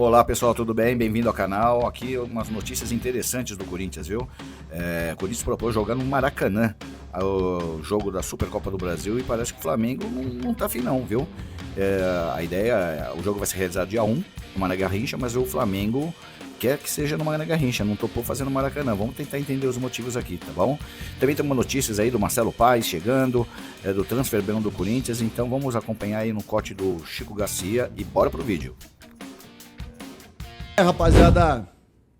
Olá pessoal, tudo bem? Bem-vindo ao canal. Aqui umas notícias interessantes do Corinthians, viu? O Corinthians propôs jogar no Maracanã o jogo da Supercopa do Brasil e parece que o Flamengo não tá afim não, viu? A ideia, o jogo vai ser realizado dia 1, no Mané Garrincha, mas o Flamengo quer que seja no Mané Garrincha, não topou fazer no Maracanã. Vamos tentar entender os motivos aqui, tá bom? Também temos notícias aí do Marcelo Paes chegando, do transfer ban do Corinthians, então vamos acompanhar aí no corte do Chico Garcia e bora pro vídeo. Rapaziada,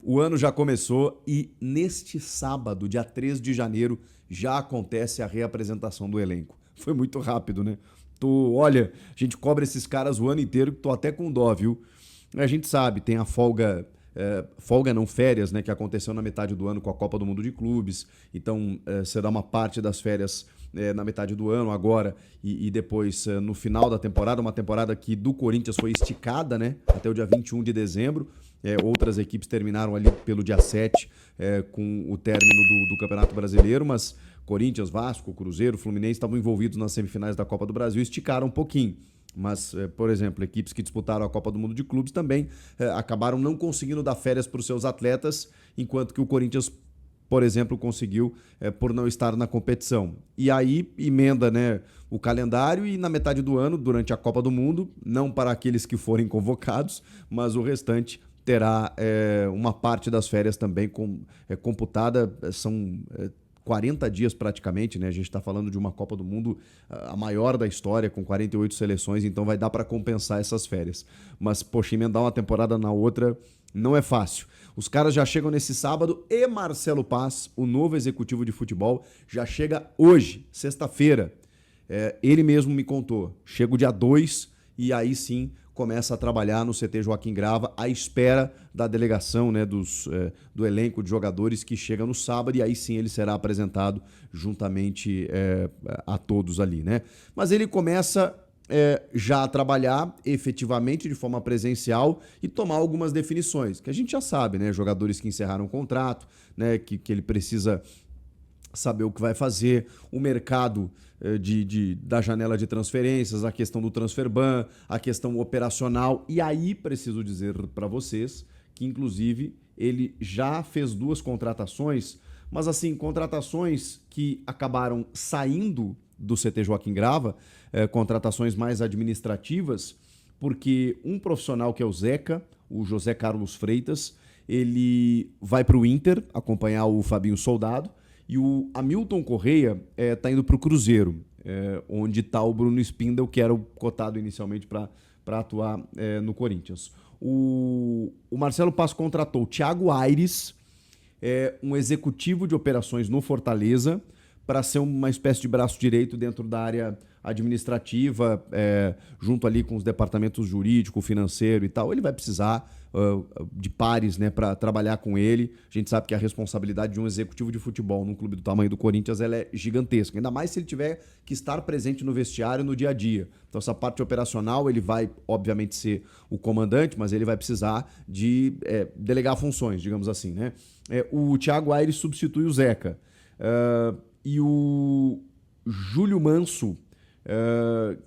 o ano já começou e neste sábado, dia 3 de janeiro, já acontece a reapresentação do elenco. Foi muito rápido, né? Olha, a gente cobra esses caras o ano inteiro, que tô até com dó, viu? A gente sabe, tem a folga não, férias, né, que aconteceu na metade do ano com a Copa do Mundo de Clubes. Então, você dá uma parte das férias na metade do ano agora e depois no final da temporada, uma temporada que do Corinthians foi esticada, né, até o dia 21 de dezembro. Outras equipes terminaram ali pelo dia 7 com o término do Campeonato Brasileiro, mas Corinthians, Vasco, Cruzeiro, Fluminense estavam envolvidos nas semifinais da Copa do Brasil, esticaram um pouquinho. Mas, por exemplo, equipes que disputaram a Copa do Mundo de Clubes também acabaram não conseguindo dar férias para os seus atletas, enquanto que o Corinthians, por exemplo, conseguiu por não estar na competição. E aí emenda, né, o calendário e na metade do ano, durante a Copa do Mundo, não para aqueles que forem convocados, mas o restante terá uma parte das férias também computada, são 40 dias praticamente, né? A gente está falando de uma Copa do Mundo a maior da história, com 48 seleções, então vai dar para compensar essas férias. Mas, poxa, emendar uma temporada na outra não é fácil. Os caras já chegam nesse sábado e Marcelo Paes, o novo executivo de futebol, já chega hoje, sexta-feira. Ele mesmo me contou. Chega o dia 2 e aí sim começa a trabalhar no CT Joaquim Grava à espera da delegação, né, do elenco de jogadores que chega no sábado e aí sim ele será apresentado juntamente a todos ali, né? Mas ele começa já a trabalhar efetivamente de forma presencial e tomar algumas definições, que a gente já sabe, né? Jogadores que encerraram o contrato, né, que ele precisa saber o que vai fazer, o mercado da janela de transferências, a questão do transfer ban, a questão operacional. E aí preciso dizer para vocês que, inclusive, ele já fez 2 contratações, mas assim, contratações que acabaram saindo do CT Joaquim Grava, contratações mais administrativas, porque um profissional que é o Zeca, o José Carlos Freitas, ele vai para o Inter acompanhar o Fabinho Soldado, e o Hamilton Correia está indo para o Cruzeiro, onde está o Bruno Spindel, que era o cotado inicialmente para atuar no Corinthians. O Marcelo Paes contratou o Thiago Aires, um executivo de operações no Fortaleza, para ser uma espécie de braço direito dentro da área administrativa, junto ali com os departamentos jurídico, financeiro e tal. Ele vai precisar de pares, né, para trabalhar com ele. A gente sabe que a responsabilidade de um executivo de futebol num clube do tamanho do Corinthians ela é gigantesca, ainda mais se ele tiver que estar presente no vestiário no dia a dia. Então essa parte operacional ele vai obviamente ser o comandante, mas ele vai precisar de delegar funções, digamos assim, né? O Thiago Aires substitui o Zeca. E o Júlio Manso,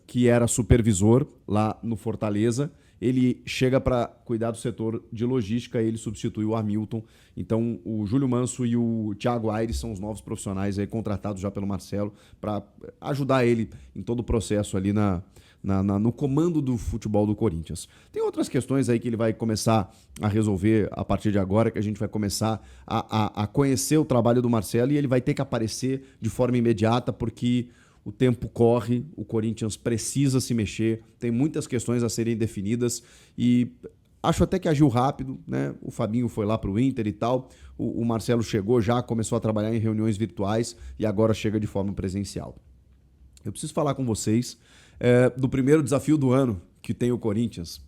que era supervisor lá no Fortaleza, ele chega para cuidar do setor de logística, ele substitui o Hamilton. Então, o Júlio Manso e o Thiago Aires são os novos profissionais aí, contratados já pelo Marcelo para ajudar ele em todo o processo ali no comando do futebol do Corinthians. Tem outras questões aí que ele vai começar a resolver a partir de agora, que a gente vai começar a conhecer o trabalho do Marcelo e ele vai ter que aparecer de forma imediata, porque o tempo corre, o Corinthians precisa se mexer, tem muitas questões a serem definidas e acho até que agiu rápido, né? O Fabinho foi lá para o Inter e tal, o Marcelo chegou já, começou a trabalhar em reuniões virtuais e agora chega de forma presencial. Eu preciso falar com vocês do primeiro desafio do ano que tem o Corinthians,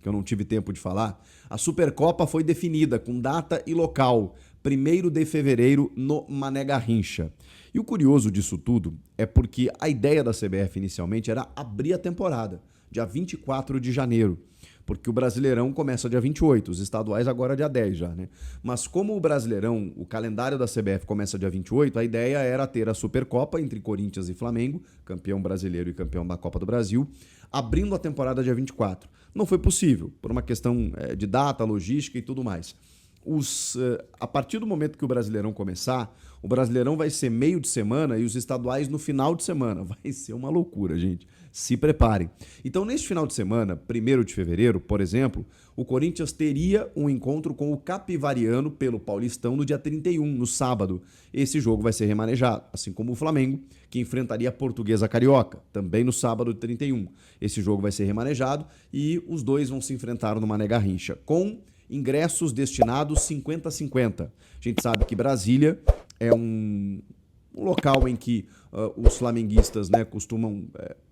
que eu não tive tempo de falar. A Supercopa foi definida com data e local, 1º de fevereiro no Mané Garrincha. E o curioso disso tudo é porque a ideia da CBF inicialmente era abrir a temporada, dia 24 de janeiro, porque o Brasileirão começa dia 28, os estaduais agora dia 10 já, né? Mas como o Brasileirão, o calendário da CBF começa dia 28, a ideia era ter a Supercopa entre Corinthians e Flamengo, campeão brasileiro e campeão da Copa do Brasil, abrindo a temporada dia 24. Não foi possível, por uma questão de data, logística e tudo mais. A partir do momento que o Brasileirão começar, o Brasileirão vai ser meio de semana e os estaduais no final de semana. Vai ser uma loucura, gente. Se preparem. Então, neste final de semana, 1º de fevereiro, por exemplo, o Corinthians teria um encontro com o Capivariano pelo Paulistão no dia 31, no sábado. Esse jogo vai ser remanejado, assim como o Flamengo, que enfrentaria a Portuguesa Carioca, também no sábado 31. Esse jogo vai ser remanejado e os dois vão se enfrentar no Mané Garrincha, com ingressos destinados 50-50. A gente sabe que Brasília é um local em que os flamenguistas, né, costumam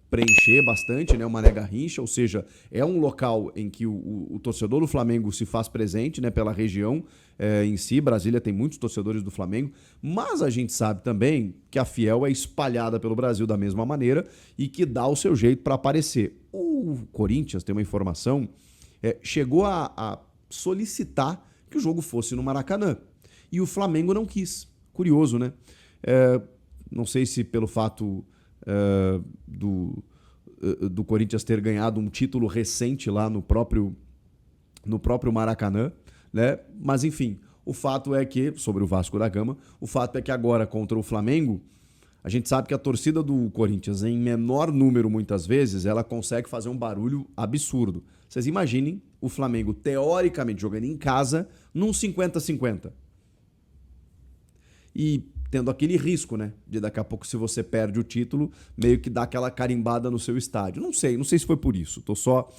preencher bastante, né, o Mané Garrincha, ou seja, é um local em que o torcedor do Flamengo se faz presente, né, pela região em si. Brasília tem muitos torcedores do Flamengo, mas a gente sabe também que a Fiel é espalhada pelo Brasil da mesma maneira e que dá o seu jeito para aparecer. O Corinthians, tem uma informação, chegou a solicitar que o jogo fosse no Maracanã. E o Flamengo não quis. Curioso, né? Não sei se pelo fato do Corinthians ter ganhado um título recente lá no próprio Maracanã, né? Mas enfim, o fato é que, sobre o Vasco da Gama, o fato é que agora contra o Flamengo, a gente sabe que a torcida do Corinthians, em menor número muitas vezes, ela consegue fazer um barulho absurdo. Vocês imaginem o Flamengo, teoricamente, jogando em casa, num 50-50. E tendo aquele risco, né? De daqui a pouco, se você perde o título, meio que dá aquela carimbada no seu estádio. Não sei se foi por isso. Tô só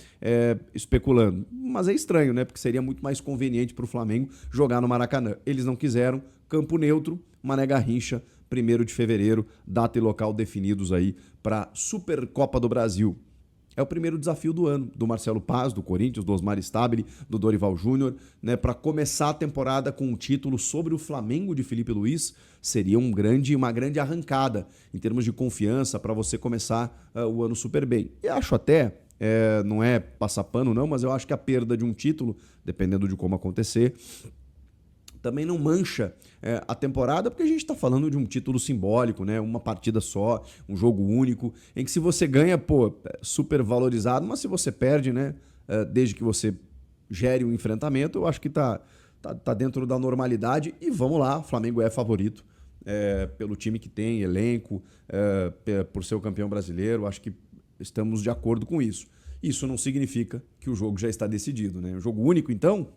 especulando. Mas é estranho, né? Porque seria muito mais conveniente para o Flamengo jogar no Maracanã. Eles não quiseram. Campo neutro, Mané Garrincha, 1º de fevereiro, data e local definidos aí para Supercopa do Brasil. É o primeiro desafio do ano, do Marcelo Paz, do Corinthians, do Osmar Stabile, do Dorival Júnior, né, para começar a temporada com um título sobre o Flamengo de Felipe Luiz. Seria uma grande arrancada em termos de confiança para você começar o ano super bem. E acho até, não é passar pano não, mas eu acho que a perda de um título, dependendo de como acontecer, também não mancha a temporada, porque a gente está falando de um título simbólico, né? Uma partida só, um jogo único, em que se você ganha, super valorizado, mas se você perde, né? Desde que você gere um enfrentamento, eu acho que tá dentro da normalidade. E vamos lá, o Flamengo é favorito pelo time que tem, elenco, por ser o campeão brasileiro, acho que estamos de acordo com isso. Isso não significa que o jogo já está decidido, né? O jogo único, então,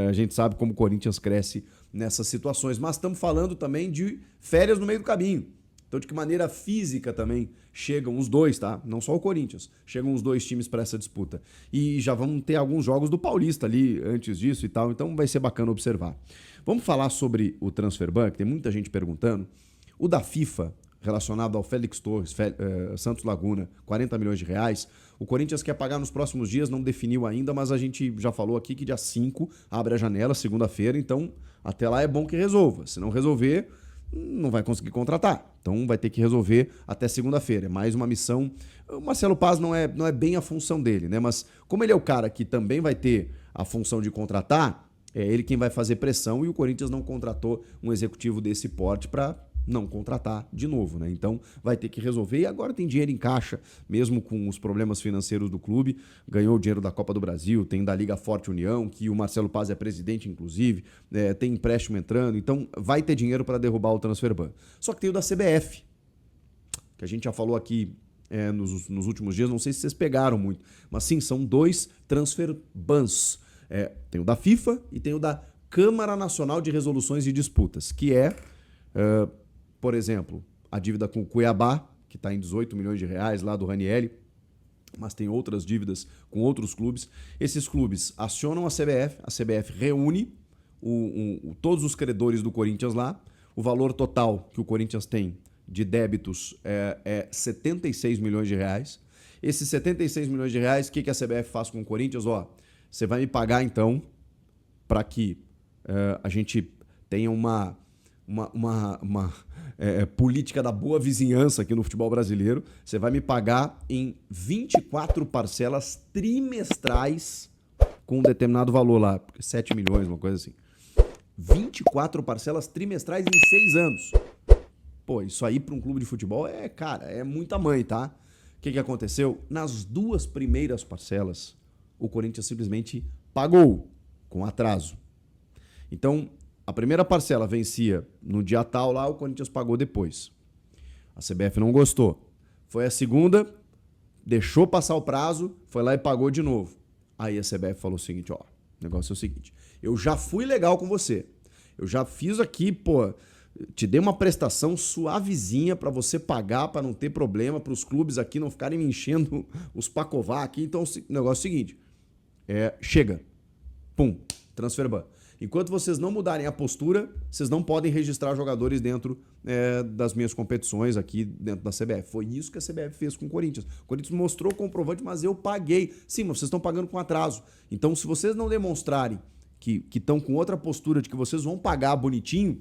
a gente sabe como o Corinthians cresce nessas situações. Mas estamos falando também de férias no meio do caminho. Então, de que maneira física também chegam os dois, tá? Não só o Corinthians. Chegam os dois times para essa disputa. E já vamos ter alguns jogos do Paulista ali antes disso e tal. Então, vai ser bacana observar. Vamos falar sobre o Transferban, que tem muita gente perguntando. O da FIFA, relacionado ao Félix Torres, Santos Laguna, 40 milhões de reais. O Corinthians quer pagar nos próximos dias, não definiu ainda, mas a gente já falou aqui que dia 5 abre a janela, segunda-feira, então até lá é bom que resolva. Se não resolver, não vai conseguir contratar. Então vai ter que resolver até segunda-feira. É mais uma missão. O Marcelo Paz não é bem a função dele, né? Mas como ele é o cara que também vai ter a função de contratar, é ele quem vai fazer pressão e o Corinthians não contratou um executivo desse porte para não contratar de novo, né? Então vai ter que resolver e agora tem dinheiro em caixa, mesmo com os problemas financeiros do clube, ganhou o dinheiro da Copa do Brasil, tem da Liga Forte União, que o Marcelo Paz é presidente, inclusive, tem empréstimo entrando, então vai ter dinheiro para derrubar o Transferban. Só que tem o da CBF, que a gente já falou aqui nos últimos dias, não sei se vocês pegaram muito, mas sim, são 2 Transferbans. Tem o da FIFA e tem o da Câmara Nacional de Resoluções de Disputas, que por exemplo, a dívida com o Cuiabá, que está em 18 milhões de reais lá do Ranieri, mas tem outras dívidas com outros clubes. Esses clubes acionam a CBF reúne todos os credores do Corinthians lá, o valor total que o Corinthians tem de débitos é 76 milhões de reais. Esses 76 milhões de reais, o que a CBF faz com o Corinthians? Você vai me pagar então para que a gente tenha uma política da boa vizinhança aqui no futebol brasileiro. Você vai me pagar em 24 parcelas trimestrais com um determinado valor lá, 7 milhões, uma coisa assim. 24 parcelas trimestrais em 6 anos. Isso aí para um clube de futebol é muita mãe, tá? O que aconteceu? Nas 2 primeiras parcelas, o Corinthians simplesmente pagou com atraso. Então, a primeira parcela vencia no dia tal lá, o Corinthians pagou depois. A CBF não gostou. Foi a segunda, deixou passar o prazo, foi lá e pagou de novo. Aí a CBF falou o seguinte, ó, o negócio é o seguinte, eu já fui legal com você, eu já fiz aqui, pô, te dei uma prestação suavezinha pra você pagar, pra não ter problema, pros clubes aqui não ficarem me enchendo os pacová aqui, então o negócio é o seguinte, chega, pum, transfer ban. Enquanto vocês não mudarem a postura, vocês não podem registrar jogadores dentro das minhas competições aqui dentro da CBF. Foi isso que a CBF fez com o Corinthians. O Corinthians mostrou o comprovante, mas eu paguei. Sim, mas vocês estão pagando com atraso. Então, se vocês não demonstrarem que estão com outra postura de que vocês vão pagar bonitinho,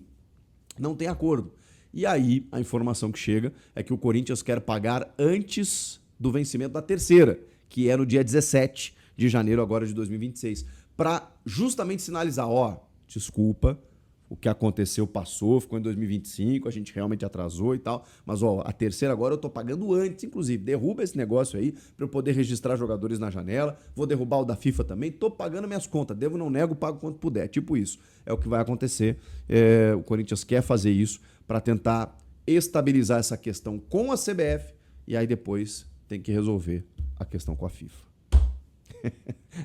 não tem acordo. E aí, a informação que chega é que o Corinthians quer pagar antes do vencimento da terceira, que é no dia 17 de janeiro agora de 2026. Para justamente sinalizar, ó, desculpa, o que aconteceu passou, ficou em 2025, a gente realmente atrasou e tal, mas ó, a terceira agora eu tô pagando antes, inclusive, derruba esse negócio aí para eu poder registrar jogadores na janela, vou derrubar o da FIFA também, tô pagando minhas contas, devo, não nego, pago quanto puder, tipo isso, é o que vai acontecer, o Corinthians quer fazer isso para tentar estabilizar essa questão com a CBF e aí depois tem que resolver a questão com a FIFA.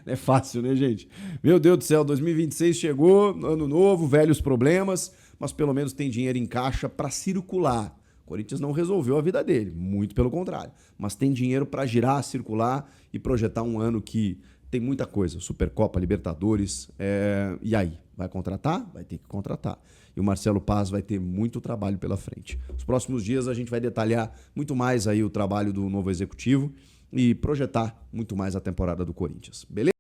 É fácil, né, gente? Meu Deus do céu, 2026 chegou, ano novo, velhos problemas, mas pelo menos tem dinheiro em caixa para circular. O Corinthians não resolveu a vida dele, muito pelo contrário, mas tem dinheiro para girar, circular e projetar um ano que tem muita coisa, Supercopa, Libertadores, e aí? Vai contratar? Vai ter que contratar. E o Marcelo Paz vai ter muito trabalho pela frente. Nos próximos dias a gente vai detalhar muito mais aí o trabalho do novo executivo e projetar muito mais a temporada do Corinthians. Beleza?